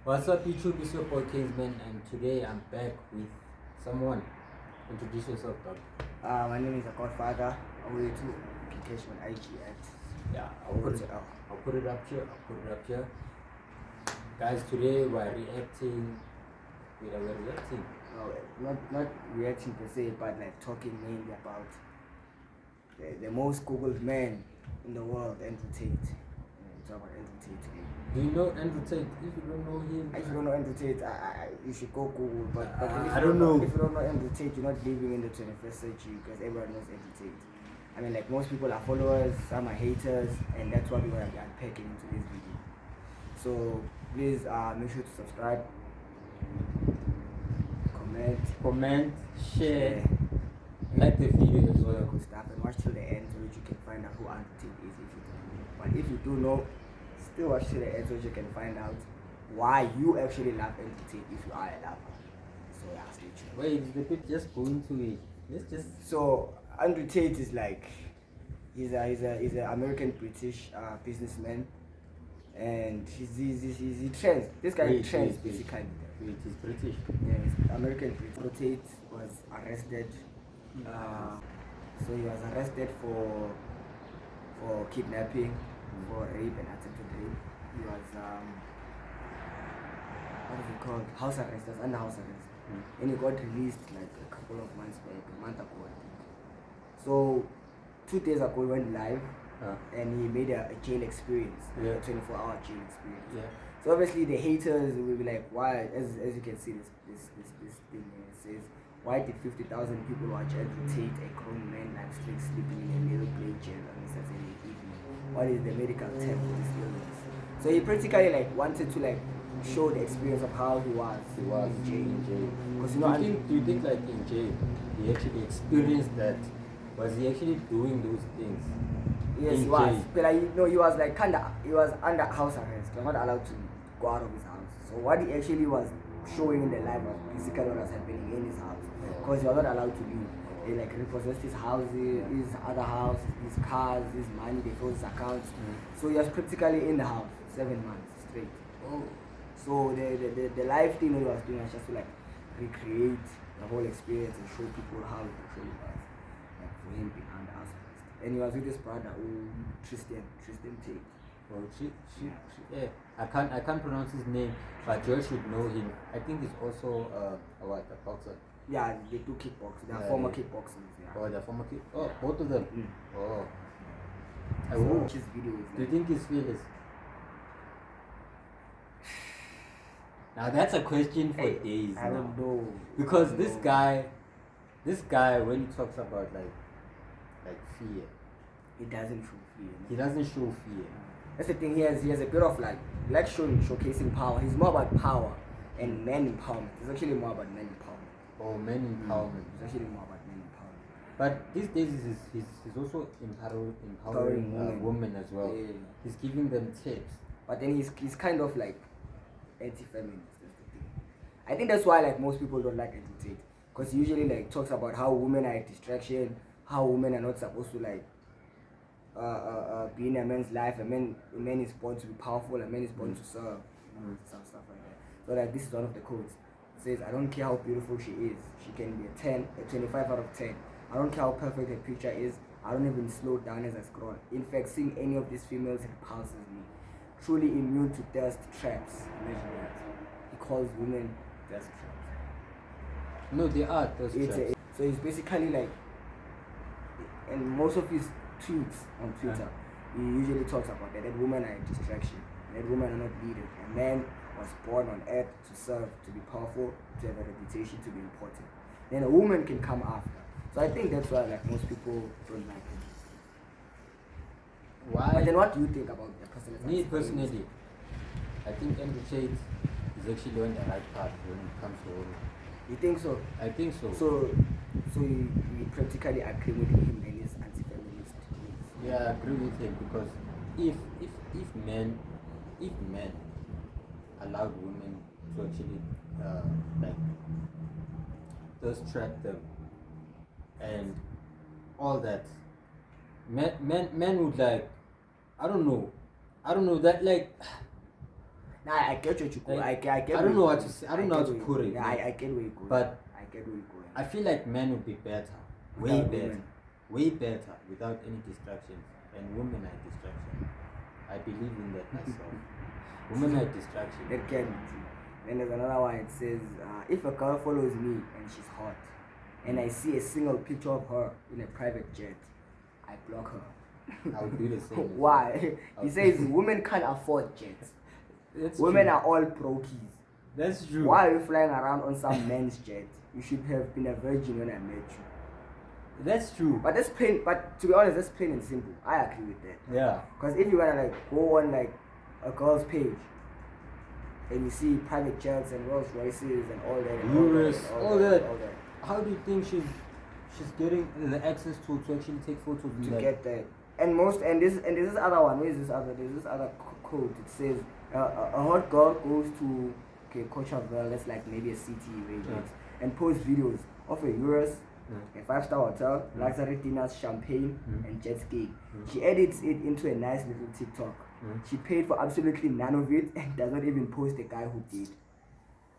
What's up, YouTube? It's your boy Kingsman, and today I'm back with someone. Introduce yourself, dog. My name is Godfather. I'm way to application IG at. Yeah, I'll put it up here. Guys, today we're reacting. We're reacting. Not reacting per se, but like talking mainly about the most Googled man in the world, Anti-Tate. Talk about Anti-Tate today. Do you know Andrew Tate? If you don't know him, If you don't know Anti-Tate, you should go Google. But I don't know. If you don't know Anti-Tate, you're not living in the 21st century because everyone knows Anti-Tate. I mean, like most people are followers, some are haters, and that's what we're going to be unpacking into this video. So please make sure to subscribe, comment, share, like the video as well. Good stuff, and watch till the end so that you can find out who Anti-Tate is if you don't know. But if you do know, still watch till the end so that you can find out why you actually love Anti-Tate if you are a lover. So yeah, stay tuned. Wait, is the bit just going to it? Let's just. So Andrew Tate is like he's a American British businessman, and he trends. This guy trends basically. Wait, he's British. Yeah, he's American British. Tate was arrested. So he was arrested for kidnapping, for rape and attempted rape. He was what is it called? House arrest. He was under house arrest. And he got released like a couple of months back, a month ago I think. So 2 days ago he went live and he made a jail experience, a 24-hour jail experience. Yeah. So obviously the haters will be like, why? As you can see, this thing here, it says, why did 50,000 people watch Andrew Tate, a grown man like sleeping in a middle grade jail on a Saturday evening? What is the medical term for this illness? So he practically like wanted to like show the experience of how he was in jail. Because do you think like in jail he actually experienced that? Was he actually doing those things? Yes, he was. But like, he was like he was under house arrest. He was not allowed to go out of his house. So what he actually was showing in the live was basically what was happening in his house. Because he was not allowed to leave. They like repossessed his houses, his other house, his cars, his money, they froze his accounts. So he was practically in the house 7 months straight. So the live thing he was doing was just to like recreate the whole experience and show people how it actually was. Like for him being under house arrest. And he was with his brother, Tristan Tate. Well, yeah. I can't pronounce his name, but Joy should know him. I think he's also a boxer. Yeah, they do kickboxing. They are former kickboxers. Yeah. Oh, they're former kick. Oh, both of them. Oh. So his video is do you think he's fearless? Now that's a question for days. I don't know. Because this guy, when he talks about like fear, he doesn't show fear. He doesn't show fear. That's the thing. He has a bit of like showcasing power. He's more about power and man empowerment. It's actually more about man empowerment. Oh, men empowerment. It's actually more about men empowerment. But these days he's also empowering women as well. Yeah. He's giving them tips. But then he's kind of like anti-feminist. That's the thing. I think that's why like most people don't like Anti-Tate, because he usually like talks about how women are a distraction, how women are not supposed to like be in a man's life. A man is born to be powerful. A man is born to serve. Some stuff like that. So like this is one of the quotes. It says, I don't care how beautiful she is. She can be a 10, a 25 out of 10. I don't care how perfect her picture is. I don't even slow down as I scroll. In fact, seeing any of these females repulses me. Truly immune to thirst traps. Imagine that. He calls women thirst traps. No, they are thirst traps. So he's basically like, and most of his tweets on Twitter, he usually talks about that women are a distraction. That women are not needed. A man was born on earth to serve, to be powerful, to have a reputation, to be important. Then a woman can come after. So I think that's why like most people don't like him. Why? But then what do you think about the person? Me personally, I think Andrew Tate is actually on the right path when it comes to women. You think so? I think so. So you practically agree with him and his anti-feminist views? Yeah, I agree with him, because if men allowed women to actually like just trap them and all that, men would like, I don't know that, like Nah, I get what you go. Like, I get. I don't know what to say. I don't know how to get put where- it. Yeah, man. I get where you go. But I get where you go. I feel like men would be better, way better without any distractions. And women are distractions. I believe in that myself. Women are distractions. That can. Then there's another one. It says, if a girl follows me and she's hot, and I see a single picture of her in a private jet, I block her. I would do the same. Why? He says women can't afford jets. That's Women true. are all brokies. That's true. Why are you flying around on some man's jet? You should have been a virgin when I met you. That's true. But that's plain. But to be honest, that's plain and simple. I agree with that. Yeah. Because if you wanna like go on like a girl's page and you see private jets and Rolls Royces and all that, and Euros, all that. all that, How do you think she's getting the access to actually take photos with to that? get that? And this other one. There's this other quote. It says a hot girl goes to Coachella, that's like maybe a city range, and posts videos of a Euros, a 5-star hotel, luxury dinners, champagne, and jet skiing. She edits it into a nice little TikTok. She paid for absolutely none of it and does not even post the guy who did.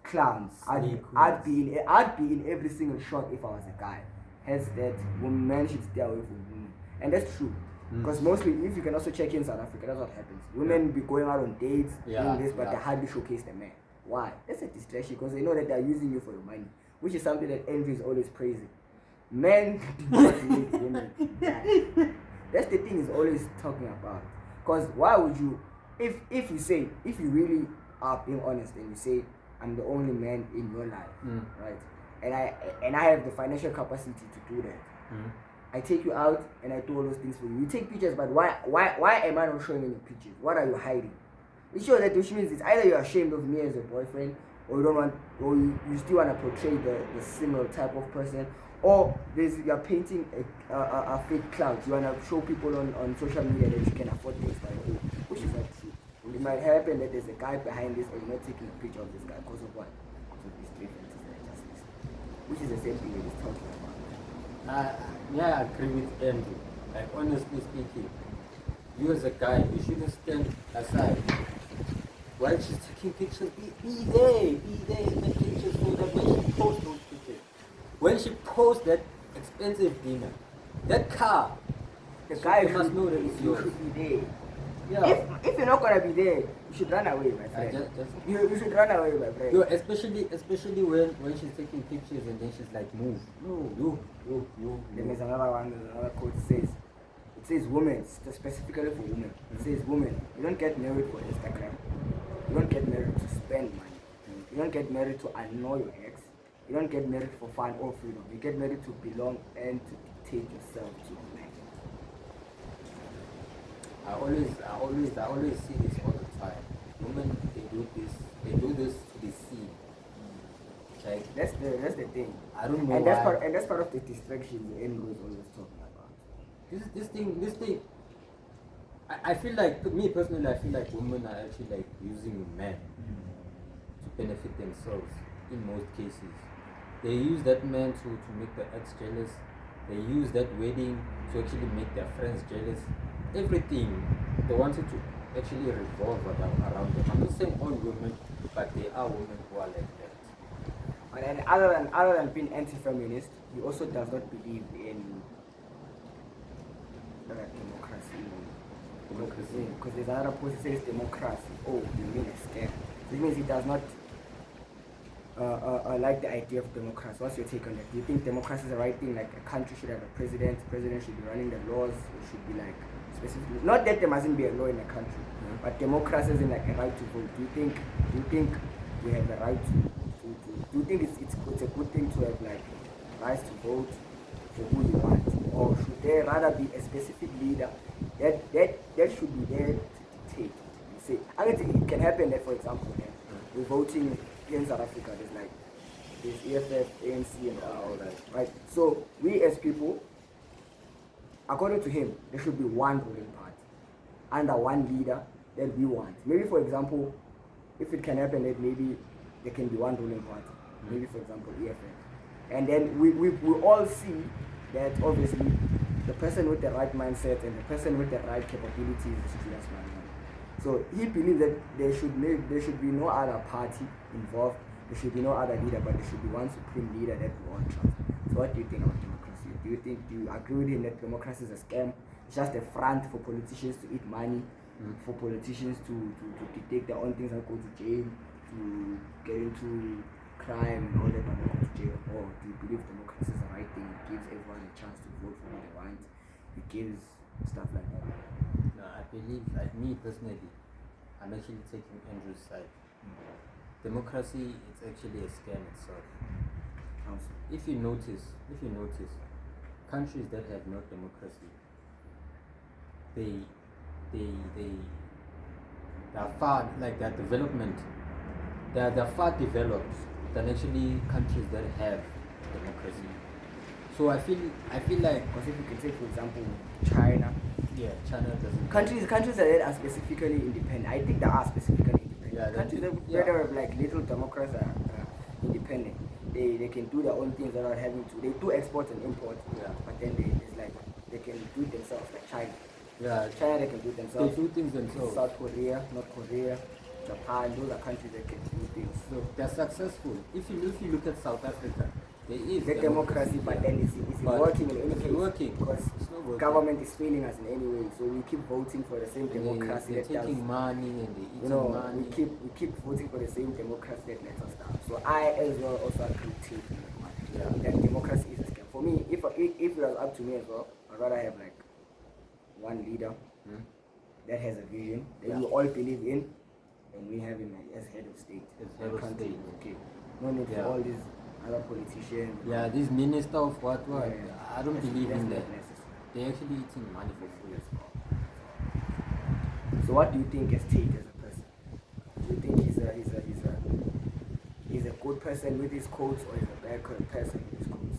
Clowns. I'd be in every single shot if I was a guy. Hence that men should stay away from women. And that's true. Because mostly, if you can also check in South Africa, that's what happens. Women be going out on dates, doing this, but they hardly showcase the man. Why? That's a distraction because they know that they're using you for your money, which is something that Andrew is always praising. Men do not need women. That's the thing he's always talking about. Because why would you, if you really are being honest and you say, I'm the only man in your life, right? And I have the financial capacity to do that. I take you out and I do all those things for you. You take pictures, but why am I not showing any pictures? What are you hiding? It shows that which means it's either you're ashamed of me as a boyfriend, or you don't want, or you still want to portray the single type of person, or you're painting a fake cloud. You want to show people on social media that you can afford things like that, which is not true. It might happen that there's a guy behind this and you're not taking a picture of this guy because of what? Because of these differences that I just listed. Which is the same thing that he's talking about. I agree with Andrew. Like, honestly speaking, you as a guy, you shouldn't stand aside while she's taking pictures. Be there in the pictures so that when she posts those pictures, when she posts that expensive dinner, that car, The guy must know that it's you yours. should be there. Yeah. If you're not gonna be there, you should run away, my friend. You should run away, my friend. Yo, especially when she's taking pictures and then she's like, move. No. Then there's another quote. It says women, specifically for women. It says women, you don't get married for Instagram. You don't get married to spend money. You don't get married to annoy your ex. You don't get married for fun or freedom. You get married to belong and to dictate yourself to your man. I always see this all the time. Women, they do this to be seen. Like, That's the thing. I don't know And why. that's part of the distraction the Andrew is always talking about. This thing. I feel like, me personally, I feel like women are actually like using men to benefit themselves in most cases. They use that man to make their ex jealous. They use that wedding to actually make their friends jealous. Everything they wanted to actually revolve around them. I'm not saying all women, but there are women who are like that. And other than being anti-feminist, he also does not believe in democracy. Because there's another post that says democracy. Oh, you mean a scam? So it means he does not like the idea of democracy. What's your take on that? Do you think democracy is the right thing? Like a country should have a president should be running the laws, it should be like specifically, not that there mustn't be a law in a country, but democracy is in like a right to vote. Do you think we have the right to do you think it's a good thing to have like rights to vote for who you want, or should there rather be a specific leader that should be there to dictate? You see, I mean, it can happen that, for example, we're voting in South Africa. There's EFF, ANC, and all that, right? So we as people, according to him, there should be one ruling party under one leader that we want. Maybe, for example, if it can happen that maybe there can be one ruling party, maybe for example EFF, and then we all see that obviously the person with the right mindset and the person with the right capabilities is Julius Malema. So he believes that there should be no other party involved. There should be no other leader, but there should be one supreme leader that we all trust. So what do you think about democracy? Do you agree with him that democracy is a scam? It's just a front for politicians to eat money, for politicians to dictate their own things and go to jail, to get into crime and all that, but not go to jail? Or do you believe democracy is the right thing? It gives everyone a chance to vote for what they want. It gives stuff like that. No, I believe, like me personally, I'm actually taking Andrew's side. Democracy is actually a scam itself. If you notice, countries that have no democracy, they are far, like their development, they're far developed than actually countries that have democracy. So I feel like, because if you can take for example China, China doesn't. Countries that are specifically independent. I think they are specifically independent. Countries that are like little democrats are independent. They can do their own things without having to. They do export and import, but then they can do it themselves, like China. China, they can do it themselves. They do things themselves. South Korea, North Korea, Japan, those are countries that can do things. So they're successful. If you look at South Africa, there is the democracy, but then it's working in any case. Working because government is failing us in any way. So we keep voting for the same democracy they're taking money and they eating money. We keep voting for the same democracy that lets us down. So I as well also agree with that democracy is a scam. For me, if it was up to me as well, I'd rather have like one leader that has a vision that we all believe in, and we have him as head of state. As head of state. Okay. No need for all these other politicians. This minister of what? I don't believe in that. Necessary. They're actually eating money for free as well. So what do you think as Tate as a person? Do you think he's a good person with his codes, or he's a bad person with his codes?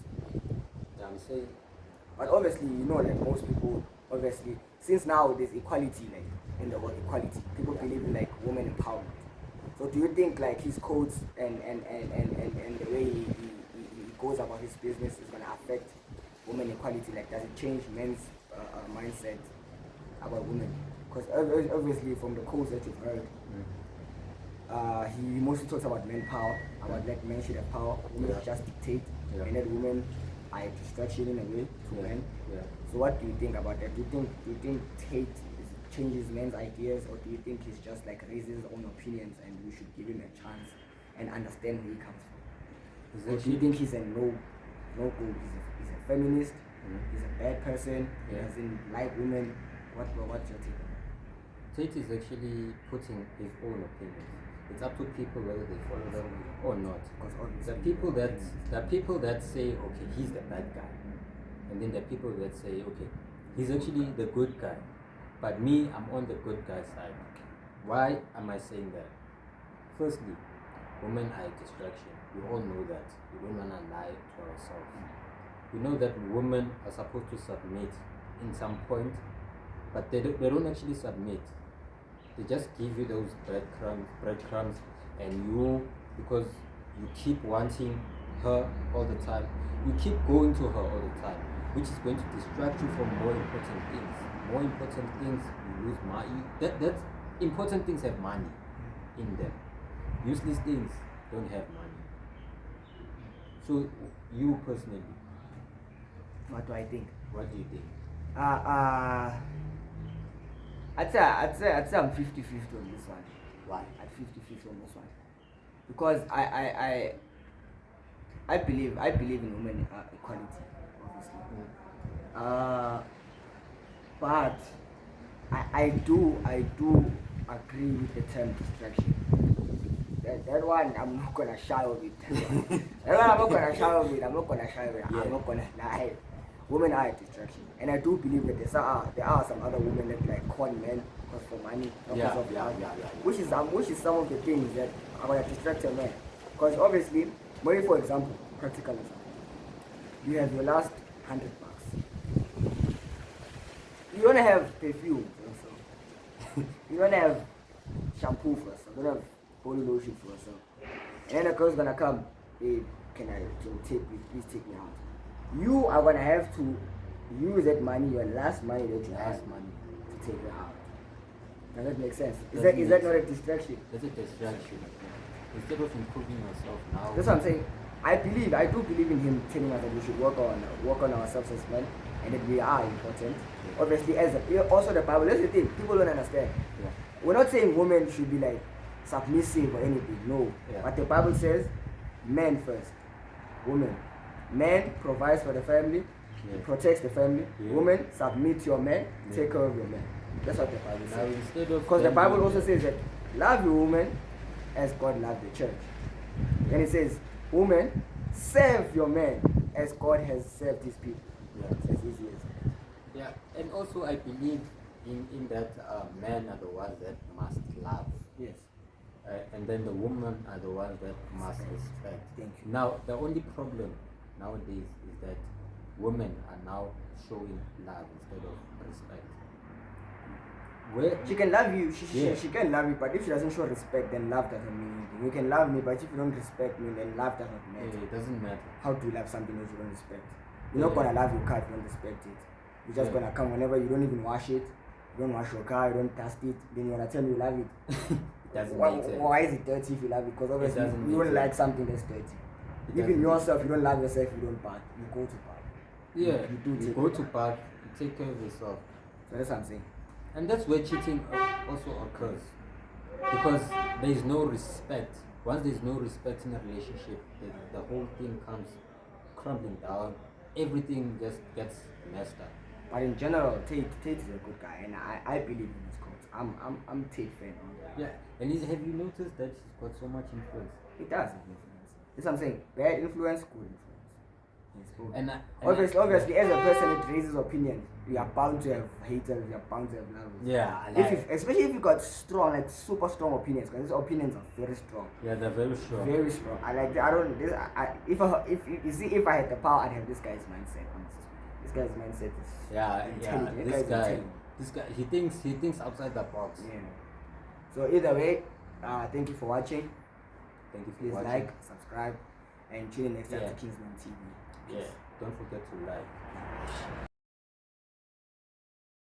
I'm saying. But obviously, like most people, obviously, since now there's equality, like in the word equality, people believe in like women empowerment. So do you think like his codes and the way he goes about his business is going to affect women equality? Like, does it change men's mindset about women? Because obviously from the codes that you've heard, he mostly talks about men power, about that men should have power, women just dictate, and that women are a distraction in a way to men. So what do you think about that? Do you think Tate changes men's ideas, or do you think he's just like raises his own opinions and we should give him a chance and understand where he comes from? Or do you think he's a no go? He's a feminist. He's a bad person. He doesn't like women. What's your take on that? Tate is actually putting his own opinions. It's up to people whether they follow them or not. There are people that say, okay, he's the bad guy, and then there are people that say, okay, he's actually the good guy. But me, I'm on the good guy side. Why am I saying that? Firstly, women are a distraction. We all know that. We don't want to lie to ourselves. We know that women are supposed to submit in some point, but they don't actually submit. They just give you those breadcrumbs, and you, because you keep wanting her all the time, you keep going to her all the time, which is going to distract you from more important things. More important things, you lose money. That important things have money in them. Useless things don't have money. So you personally, what do I think? What do you think? I'd say I'm 50-50 on this one. Why? At 50-50 on this one, because I believe in women equality, obviously. But I do agree with the term distraction. That one I'm not gonna shy of it. That one I'm not gonna shy of it. I'm not gonna lie. Women are a distraction, and I do believe that there are some other women that like con men because for money, because of love, which is some of the things that are gonna distract a man. Because obviously, maybe for example, practical example, you have your last $100. You don't have perfume for yourself. You don't have shampoo for yourself. You don't have body lotion for yourself. And then the girl's gonna come, hey, please take me out. You are gonna have to use that money, your last money that you have, to take her out. Does that make sense? Is Doesn't that make not a sense. distraction? That's a distraction. Instead of improving yourself now. That's what I'm saying. I do believe in him telling us that we should work on ourselves as men, and that we are important. Yeah. Obviously, also the Bible. That's the thing. People don't understand. Yeah. We're not saying women should be like submissive or anything. No. Yeah. But the Bible says, men first, women. Man provides for the family, Yeah. protects the family. Yeah. Woman, submit to your man, Yeah. take care of your man. That's what the Bible Now says. instead of Because the them Bible doing also that- says that love your woman as God loved the church. And it says, woman, serve your man as God has served his people. Yeah. It's as easy as that. Yeah, and also I believe in that men are the ones that must love, Yes. and then the women are the ones that must respect. Thank you. Now the only problem nowadays is that women are now showing love instead of respect. Where She can love you, Yeah. she can love you, but if she doesn't show respect, then love doesn't mean anything. You can love me, but if you don't respect me, then love doesn't yeah, matter. it doesn't matter. How do you love something that you don't respect? You're not Yeah. gonna love your car if you don't respect it. You're just Yeah. gonna come whenever you don't even wash it. You don't wash your car, you don't dust it, then you're gonna tell me you love it. It doesn't why, make sense. why is it dirty if you love it? Because obviously doesn't you make don't like sense. something that's dirty. It Even doesn't yourself, you don't love yourself, you don't bath. You go to bath. Yeah, You do you take go care. to park, you take care of yourself. So that's what I'm saying. And that's where cheating also occurs. Because there is no respect. Once there is no respect in a relationship, the whole thing comes crumbling down. Everything just gets messed up. But in general, Tate is a good guy, and I believe in his cause. I'm Tate fan. Yeah. And have you noticed that he's got so much influence? He does have influence. That's what I'm saying. Bad influence, good influence. Yes, both. Obviously, as a person that raises opinions, you are bound to have haters, you are bound to have lovers. Yeah, Especially if you got strong, like super strong opinions, because his opinions are very strong. yeah, they're very strong. Very strong. I like. I don't. This. If I had the power, I'd have this guy's mindset. Honestly, this guy's mindset is. Yeah, intelligent. this guy, he thinks outside the box. Yeah. So either way, thank you for watching. Thank you for Please watching. like, subscribe, and tune in next time Yeah. to Kingsman TV. Yeah, don't forget to like.